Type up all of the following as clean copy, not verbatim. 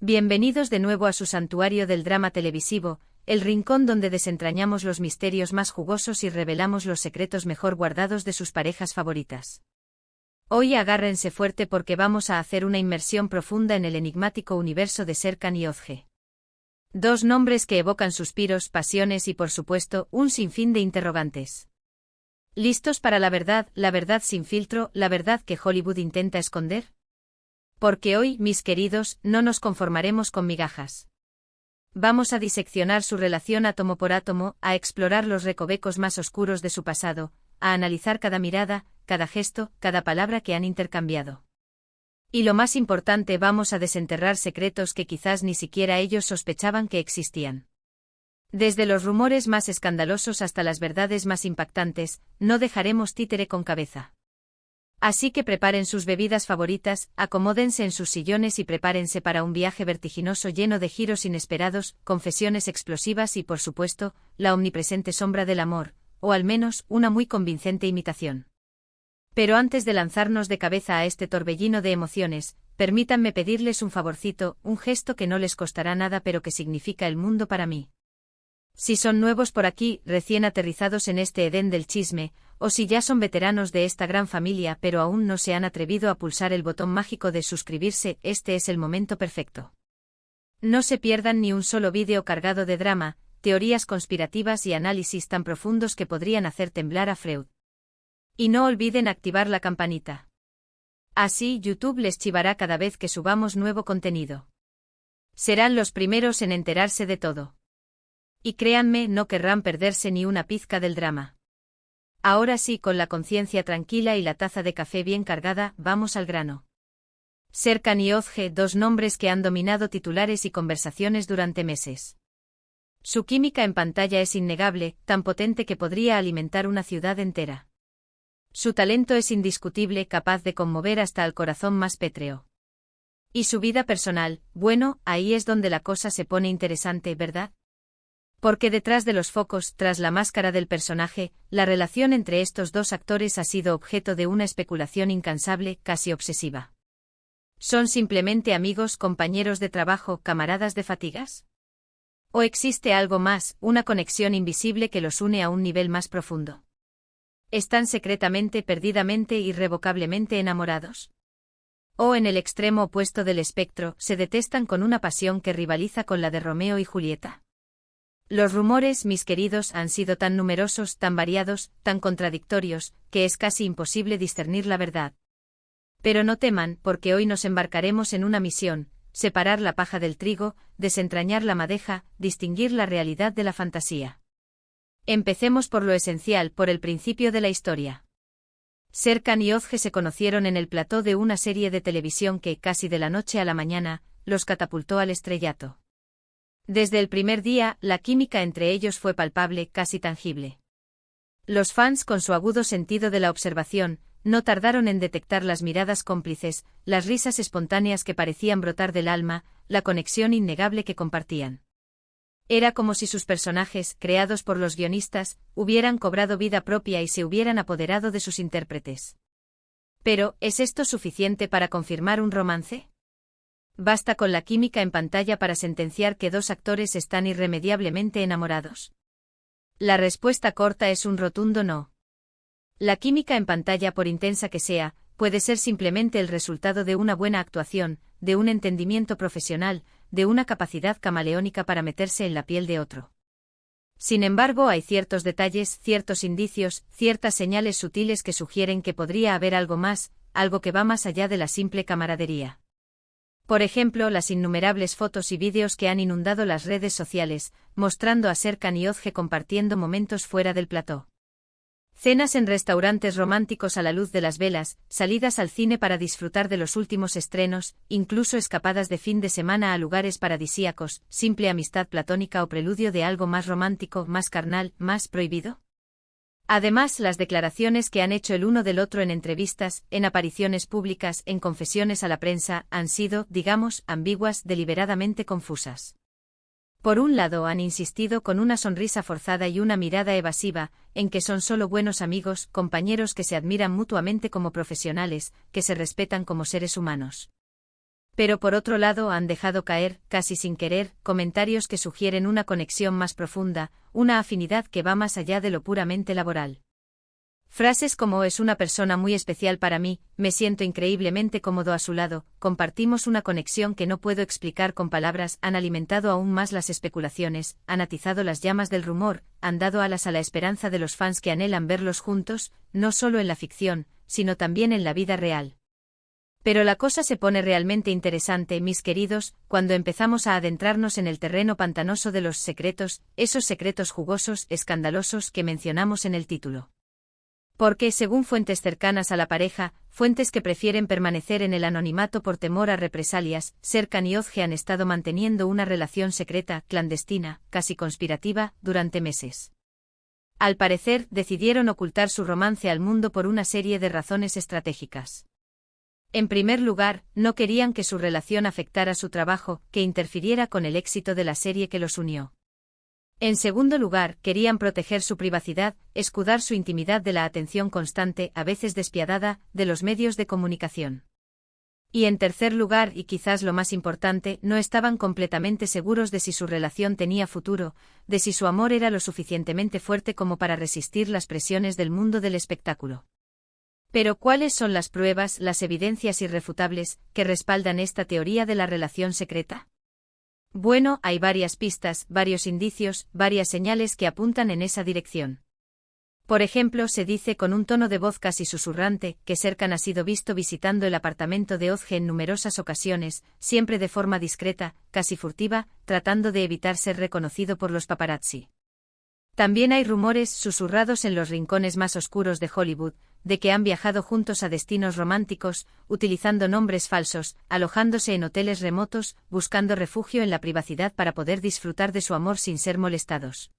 Bienvenidos de nuevo a su santuario del drama televisivo, el rincón donde desentrañamos los misterios más jugosos y revelamos los secretos mejor guardados de sus parejas favoritas. Hoy agárrense fuerte porque vamos a hacer una inmersión profunda en el enigmático universo de Serkan y Özge. Dos nombres que evocan suspiros, pasiones y por supuesto, un sinfín de interrogantes. ¿Listos para la verdad sin filtro, la verdad que Hollywood intenta esconder? Porque hoy, mis queridos, no nos conformaremos con migajas. Vamos a diseccionar su relación átomo por átomo, a explorar los recovecos más oscuros de su pasado, a analizar cada mirada, cada gesto, cada palabra que han intercambiado. Y lo más importante, vamos a desenterrar secretos que quizás ni siquiera ellos sospechaban que existían. Desde los rumores más escandalosos hasta las verdades más impactantes, no dejaremos títere con cabeza. Así que preparen sus bebidas favoritas, acomódense en sus sillones y prepárense para un viaje vertiginoso lleno de giros inesperados, confesiones explosivas y, por supuesto, la omnipresente sombra del amor, o al menos, una muy convincente imitación. Pero antes de lanzarnos de cabeza a este torbellino de emociones, permítanme pedirles un favorcito, un gesto que no les costará nada pero que significa el mundo para mí. Si son nuevos por aquí, recién aterrizados en este Edén del chisme, o si ya son veteranos de esta gran familia pero aún no se han atrevido a pulsar el botón mágico de suscribirse, este es el momento perfecto. No se pierdan ni un solo vídeo cargado de drama, teorías conspirativas y análisis tan profundos que podrían hacer temblar a Freud. Y no olviden activar la campanita. Así YouTube les chivará cada vez que subamos nuevo contenido. Serán los primeros en enterarse de todo. Y créanme, no querrán perderse ni una pizca del drama. Ahora sí, con la conciencia tranquila y la taza de café bien cargada, vamos al grano. Serkan y Özge, dos nombres que han dominado titulares y conversaciones durante meses. Su química en pantalla es innegable, tan potente que podría alimentar una ciudad entera. Su talento es indiscutible, capaz de conmover hasta el corazón más pétreo. Y su vida personal, bueno, ahí es donde la cosa se pone interesante, ¿verdad? Porque detrás de los focos, tras la máscara del personaje, la relación entre estos dos actores ha sido objeto de una especulación incansable, casi obsesiva. ¿Son simplemente amigos, compañeros de trabajo, camaradas de fatigas? ¿O existe algo más, una conexión invisible que los une a un nivel más profundo? ¿Están secretamente, perdidamente, irrevocablemente enamorados? ¿O en el extremo opuesto del espectro, se detestan con una pasión que rivaliza con la de Romeo y Julieta? Los rumores, mis queridos, han sido tan numerosos, tan variados, tan contradictorios, que es casi imposible discernir la verdad. Pero no teman, porque hoy nos embarcaremos en una misión: separar la paja del trigo, desentrañar la madeja, distinguir la realidad de la fantasía. Empecemos por lo esencial, por el principio de la historia. Serkan y Özge se conocieron en el plató de una serie de televisión que, casi de la noche a la mañana, los catapultó al estrellato. Desde el primer día, la química entre ellos fue palpable, casi tangible. Los fans, con su agudo sentido de la observación, no tardaron en detectar las miradas cómplices, las risas espontáneas que parecían brotar del alma, la conexión innegable que compartían. Era como si sus personajes, creados por los guionistas, hubieran cobrado vida propia y se hubieran apoderado de sus intérpretes. Pero, ¿es esto suficiente para confirmar un romance? ¿Basta con la química en pantalla para sentenciar que dos actores están irremediablemente enamorados? La respuesta corta es un rotundo no. La química en pantalla, por intensa que sea, puede ser simplemente el resultado de una buena actuación, de un entendimiento profesional, de una capacidad camaleónica para meterse en la piel de otro. Sin embargo, hay ciertos detalles, ciertos indicios, ciertas señales sutiles que sugieren que podría haber algo más, algo que va más allá de la simple camaradería. Por ejemplo, las innumerables fotos y vídeos que han inundado las redes sociales, mostrando a Serkan y Özge compartiendo momentos fuera del plató. Cenas en restaurantes románticos a la luz de las velas, salidas al cine para disfrutar de los últimos estrenos, incluso escapadas de fin de semana a lugares paradisíacos, simple amistad platónica o preludio de algo más romántico, más carnal, más prohibido. Además, las declaraciones que han hecho el uno del otro en entrevistas, en apariciones públicas, en confesiones a la prensa, han sido, digamos, ambiguas, deliberadamente confusas. Por un lado, han insistido con una sonrisa forzada y una mirada evasiva, en que son solo buenos amigos, compañeros que se admiran mutuamente como profesionales, que se respetan como seres humanos. Pero por otro lado han dejado caer, casi sin querer, comentarios que sugieren una conexión más profunda, una afinidad que va más allá de lo puramente laboral. Frases como es una persona muy especial para mí, me siento increíblemente cómodo a su lado, compartimos una conexión que no puedo explicar con palabras, han alimentado aún más las especulaciones, han atizado las llamas del rumor, han dado alas a la esperanza de los fans que anhelan verlos juntos, no solo en la ficción, sino también en la vida real. Pero la cosa se pone realmente interesante, mis queridos, cuando empezamos a adentrarnos en el terreno pantanoso de los secretos, esos secretos jugosos, escandalosos que mencionamos en el título. Porque, según fuentes cercanas a la pareja, fuentes que prefieren permanecer en el anonimato por temor a represalias, Serkan y Özge han estado manteniendo una relación secreta, clandestina, casi conspirativa, durante meses. Al parecer, decidieron ocultar su romance al mundo por una serie de razones estratégicas. En primer lugar, no querían que su relación afectara su trabajo, que interfiriera con el éxito de la serie que los unió. En segundo lugar, querían proteger su privacidad, escudar su intimidad de la atención constante, a veces despiadada, de los medios de comunicación. Y en tercer lugar, y quizás lo más importante, no estaban completamente seguros de si su relación tenía futuro, de si su amor era lo suficientemente fuerte como para resistir las presiones del mundo del espectáculo. Pero ¿cuáles son las pruebas, las evidencias irrefutables, que respaldan esta teoría de la relación secreta? Bueno, hay varias pistas, varios indicios, varias señales que apuntan en esa dirección. Por ejemplo, se dice con un tono de voz casi susurrante, que Serkan ha sido visto visitando el apartamento de Özge en numerosas ocasiones, siempre de forma discreta, casi furtiva, tratando de evitar ser reconocido por los paparazzi. También hay rumores susurrados en los rincones más oscuros de Hollywood, de que han viajado juntos a destinos románticos, utilizando nombres falsos, alojándose en hoteles remotos, buscando refugio en la privacidad para poder disfrutar de su amor sin ser molestados.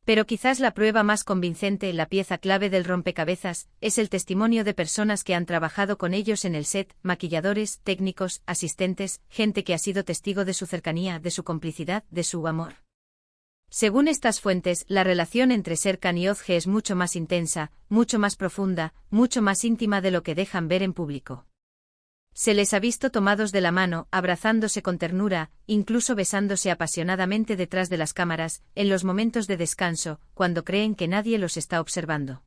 Pero quizás la prueba más convincente, la pieza clave del rompecabezas, es el testimonio de personas que han trabajado con ellos en el set, maquilladores, técnicos, asistentes, gente que ha sido testigo de su cercanía, de su complicidad, de su amor. Según estas fuentes, la relación entre Serkan y Özge es mucho más intensa, mucho más profunda, mucho más íntima de lo que dejan ver en público. Se les ha visto tomados de la mano, abrazándose con ternura, incluso besándose apasionadamente detrás de las cámaras, en los momentos de descanso, cuando creen que nadie los está observando.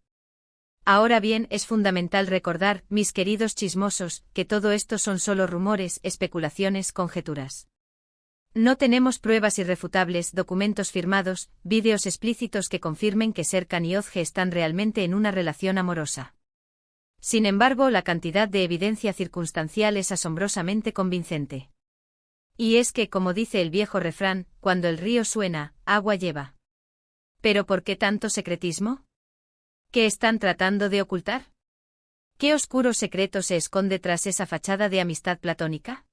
Ahora bien, es fundamental recordar, mis queridos chismosos, que todo esto son solo rumores, especulaciones, conjeturas. No tenemos pruebas irrefutables, documentos firmados, vídeos explícitos que confirmen que Serkan y Özge están realmente en una relación amorosa. Sin embargo, la cantidad de evidencia circunstancial es asombrosamente convincente. Y es que, como dice el viejo refrán, cuando el río suena, agua lleva. ¿Pero por qué tanto secretismo? ¿Qué están tratando de ocultar? ¿Qué oscuro secreto se esconde tras esa fachada de amistad platónica?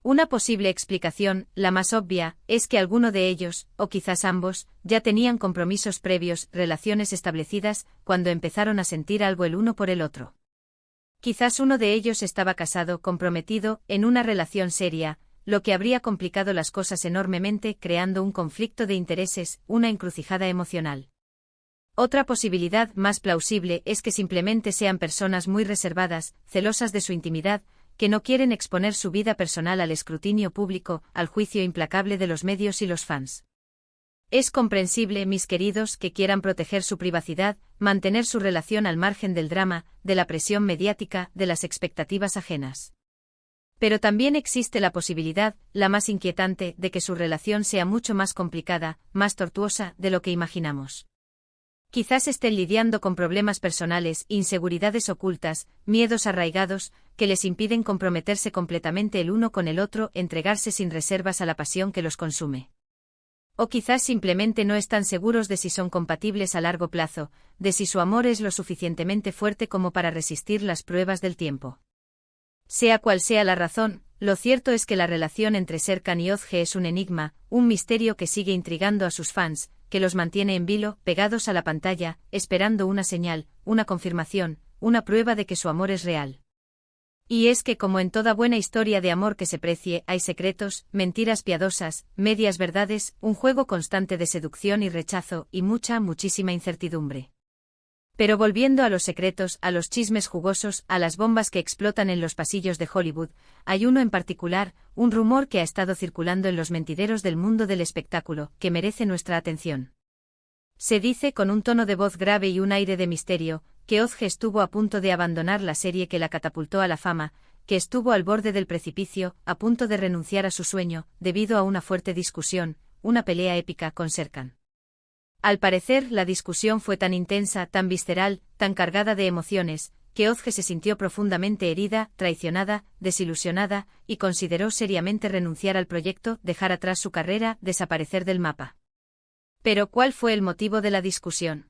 Una posible explicación, la más obvia, es que alguno de ellos, o quizás ambos, ya tenían compromisos previos, relaciones establecidas, cuando empezaron a sentir algo el uno por el otro. Quizás uno de ellos estaba casado, comprometido, en una relación seria, lo que habría complicado las cosas enormemente, creando un conflicto de intereses, una encrucijada emocional. Otra posibilidad más plausible es que simplemente sean personas muy reservadas, celosas de su intimidad, que no quieren exponer su vida personal al escrutinio público, al juicio implacable de los medios y los fans. Es comprensible, mis queridos, que quieran proteger su privacidad, mantener su relación al margen del drama, de la presión mediática, de las expectativas ajenas. Pero también existe la posibilidad, la más inquietante, de que su relación sea mucho más complicada, más tortuosa, de lo que imaginamos. Quizás estén lidiando con problemas personales, inseguridades ocultas, miedos arraigados, que les impiden comprometerse completamente el uno con el otro, entregarse sin reservas a la pasión que los consume. O quizás simplemente no están seguros de si son compatibles a largo plazo, de si su amor es lo suficientemente fuerte como para resistir las pruebas del tiempo. Sea cual sea la razón, lo cierto es que la relación entre Serkan y Özge es un enigma, un misterio que sigue intrigando a sus fans, que los mantiene en vilo, pegados a la pantalla, esperando una señal, una confirmación, una prueba de que su amor es real. Y es que como en toda buena historia de amor que se precie, hay secretos, mentiras piadosas, medias verdades, un juego constante de seducción y rechazo, y muchísima incertidumbre. Pero volviendo a los secretos, a los chismes jugosos, a las bombas que explotan en los pasillos de Hollywood, hay uno en particular, un rumor que ha estado circulando en los mentideros del mundo del espectáculo, que merece nuestra atención. Se dice con un tono de voz grave y un aire de misterio, que Ozge estuvo a punto de abandonar la serie que la catapultó a la fama, que estuvo al borde del precipicio, a punto de renunciar a su sueño, debido a una fuerte discusión, una pelea épica con Serkan. Al parecer, la discusión fue tan intensa, tan visceral, tan cargada de emociones, que Ozge se sintió profundamente herida, traicionada, desilusionada, y consideró seriamente renunciar al proyecto, dejar atrás su carrera, desaparecer del mapa. Pero ¿cuál fue el motivo de la discusión?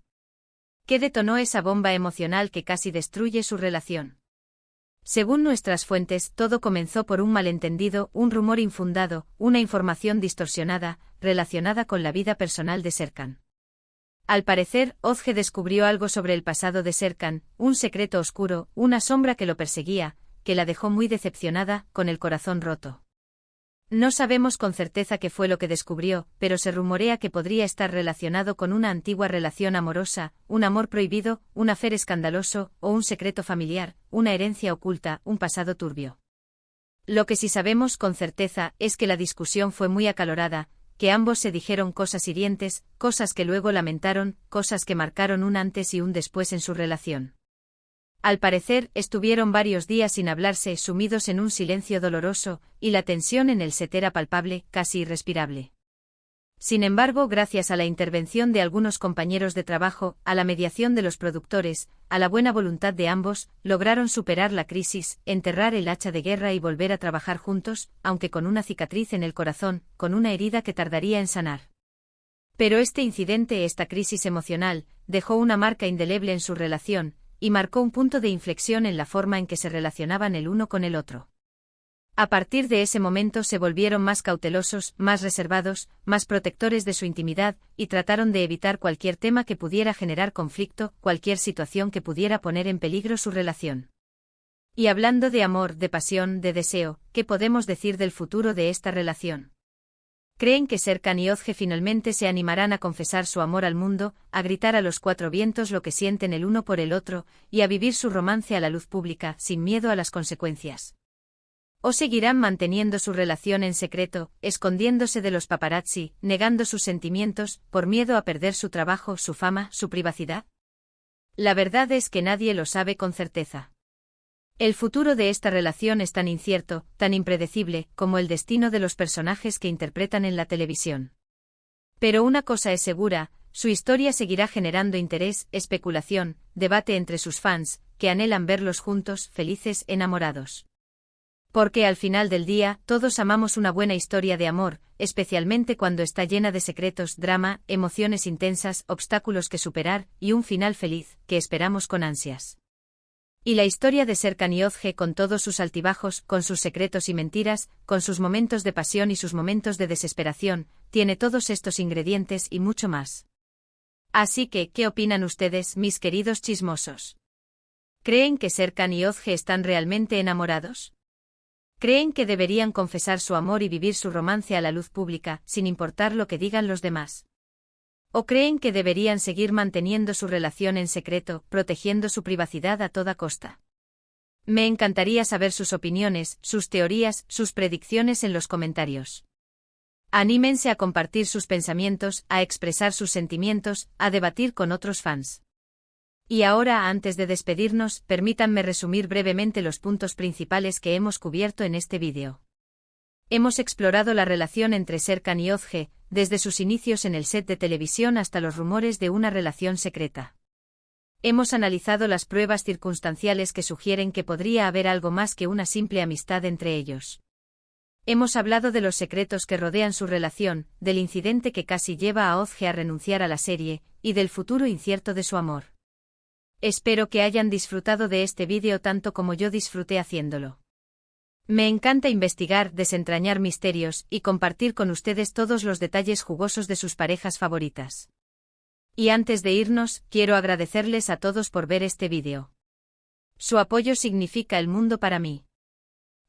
¿Qué detonó esa bomba emocional que casi destruye su relación? Según nuestras fuentes, todo comenzó por un malentendido, un rumor infundado, una información distorsionada, relacionada con la vida personal de Serkan. Al parecer, Ozge descubrió algo sobre el pasado de Serkan, un secreto oscuro, una sombra que lo perseguía, que la dejó muy decepcionada, con el corazón roto. No sabemos con certeza qué fue lo que descubrió, pero se rumorea que podría estar relacionado con una antigua relación amorosa, un amor prohibido, un affair escandaloso, o un secreto familiar, una herencia oculta, un pasado turbio. Lo que sí sabemos con certeza es que la discusión fue muy acalorada, que ambos se dijeron cosas hirientes, cosas que luego lamentaron, cosas que marcaron un antes y un después en su relación. Al parecer, estuvieron varios días sin hablarse, sumidos en un silencio doloroso, y la tensión en el set era palpable, casi irrespirable. Sin embargo, gracias a la intervención de algunos compañeros de trabajo, a la mediación de los productores, a la buena voluntad de ambos, lograron superar la crisis, enterrar el hacha de guerra y volver a trabajar juntos, aunque con una cicatriz en el corazón, con una herida que tardaría en sanar. Pero este incidente, esta crisis emocional, dejó una marca indeleble en su relación, y marcó un punto de inflexión en la forma en que se relacionaban el uno con el otro. A partir de ese momento se volvieron más cautelosos, más reservados, más protectores de su intimidad, y trataron de evitar cualquier tema que pudiera generar conflicto, cualquier situación que pudiera poner en peligro su relación. Y hablando de amor, de pasión, de deseo, ¿qué podemos decir del futuro de esta relación? ¿Creen que Serkan y Ozge finalmente se animarán a confesar su amor al mundo, a gritar a los cuatro vientos lo que sienten el uno por el otro, y a vivir su romance a la luz pública, sin miedo a las consecuencias? ¿O seguirán manteniendo su relación en secreto, escondiéndose de los paparazzi, negando sus sentimientos, por miedo a perder su trabajo, su fama, su privacidad? La verdad es que nadie lo sabe con certeza. El futuro de esta relación es tan incierto, tan impredecible, como el destino de los personajes que interpretan en la televisión. Pero una cosa es segura, su historia seguirá generando interés, especulación, debate entre sus fans, que anhelan verlos juntos, felices, enamorados. Porque al final del día, todos amamos una buena historia de amor, especialmente cuando está llena de secretos, drama, emociones intensas, obstáculos que superar, y un final feliz, que esperamos con ansias. Y la historia de Serkan y Ozge, con todos sus altibajos, con sus secretos y mentiras, con sus momentos de pasión y sus momentos de desesperación, tiene todos estos ingredientes y mucho más. Así que, ¿qué opinan ustedes, mis queridos chismosos? ¿Creen que Serkan y Ozge están realmente enamorados? ¿Creen que deberían confesar su amor y vivir su romance a la luz pública, sin importar lo que digan los demás? ¿O creen que deberían seguir manteniendo su relación en secreto, protegiendo su privacidad a toda costa? Me encantaría saber sus opiniones, sus teorías, sus predicciones en los comentarios. Anímense a compartir sus pensamientos, a expresar sus sentimientos, a debatir con otros fans. Y ahora, antes de despedirnos, permítanme resumir brevemente los puntos principales que hemos cubierto en este vídeo. Hemos explorado la relación entre Serkan y Ozge, desde sus inicios en el set de televisión hasta los rumores de una relación secreta. Hemos analizado las pruebas circunstanciales que sugieren que podría haber algo más que una simple amistad entre ellos. Hemos hablado de los secretos que rodean su relación, del incidente que casi lleva a Ozge a renunciar a la serie, y del futuro incierto de su amor. Espero que hayan disfrutado de este vídeo tanto como yo disfruté haciéndolo. Me encanta investigar, desentrañar misterios, y compartir con ustedes todos los detalles jugosos de sus parejas favoritas. Y antes de irnos, quiero agradecerles a todos por ver este vídeo. Su apoyo significa el mundo para mí.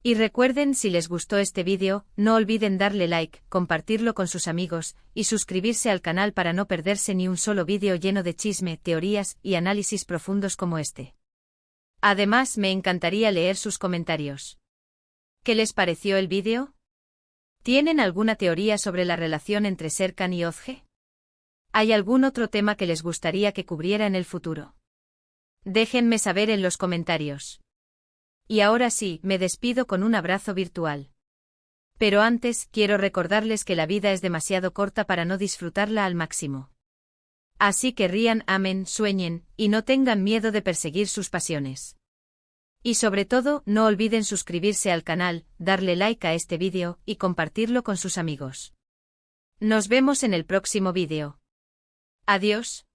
Y recuerden, si les gustó este vídeo, no olviden darle like, compartirlo con sus amigos, y suscribirse al canal para no perderse ni un solo vídeo lleno de chisme, teorías y análisis profundos como este. Además, me encantaría leer sus comentarios. ¿Qué les pareció el vídeo? ¿Tienen alguna teoría sobre la relación entre Serkan y Özge? ¿Hay algún otro tema que les gustaría que cubriera en el futuro? Déjenme saber en los comentarios. Y ahora sí, me despido con un abrazo virtual. Pero antes, quiero recordarles que la vida es demasiado corta para no disfrutarla al máximo. Así que rían, amen, sueñen, y no tengan miedo de perseguir sus pasiones. Y sobre todo, no olviden suscribirse al canal, darle like a este vídeo, y compartirlo con sus amigos. Nos vemos en el próximo vídeo. Adiós.